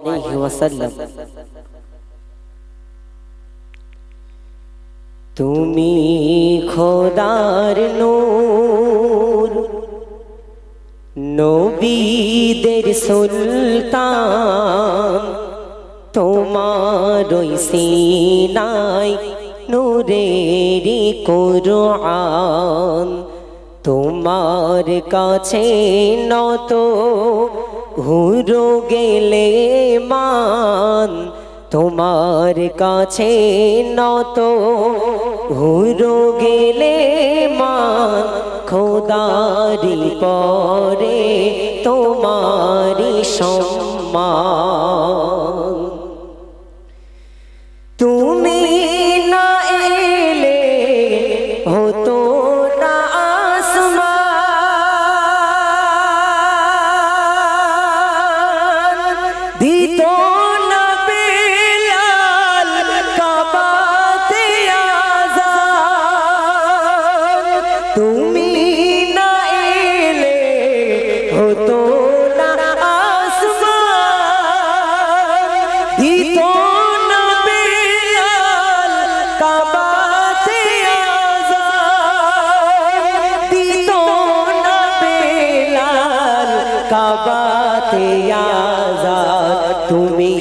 আলাইহি ওয়াসাল্লাম। তুমি খোদার নূর, নবীদের সুলতান, তোমার ওই সিনায় নূরেরি কুরআন, তোমার কাছে নত হুরো গেলে মান, তোমার কাছে নত হুরো গেলে মান, খোদারি পরে তোমারি সম্মান। তুমি না এলে হতো না আসমান, দিত না বেলাল কাবাতে আযান। তুমি না এলে হতো না আসমান, দিত না বেলাল কাবাতে আযান, দিত না বেলাল কাবাতে আযান। তুমি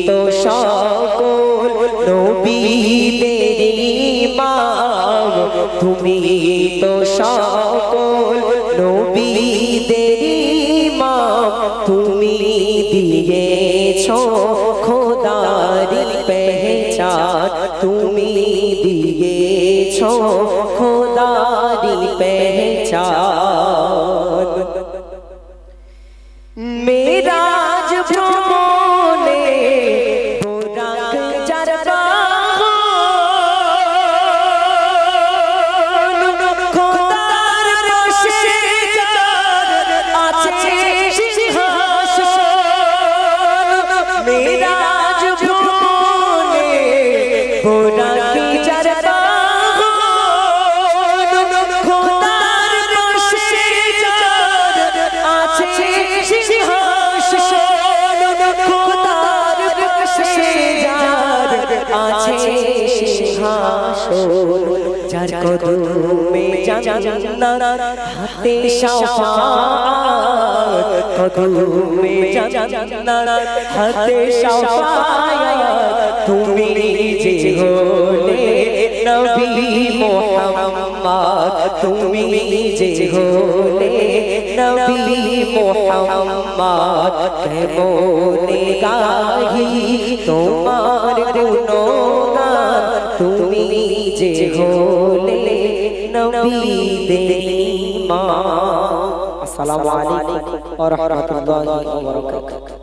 তো সকল নবীদের ইমাম, তুমি তো সকল নবীদের ইমাম, তুমি দিয়েছো খোদারি পেহচান, তুমি দিয়েছো খোদারি পেহচান। মেরাজ ভ্রমণে বোরাক যার বাহন, খোদার পাশে যার আছে সিংহাসন। মেরাজ ভ্রমণে বোরাক যার বাহন, খোদার পাশে যার আছে সিংহাসন, খোদার পাশে যার আছে সিংহাসন। যার কদমে জান্নাত হাতে শাফাআত, কদমে জান্নাত হাতে শাফাআত। তুমি যে হলে নবী মুহাম্মদ, তুমি যে হলে নবী মুহাম্মদ। কেমনে গাহি তোমার গুণগান, তুমি যে হলে নবীদের ইমাম। আসসালামু আলাইকুম ওয়া রাহমাতুল্লাহি ওয়া বারাকাতুহু।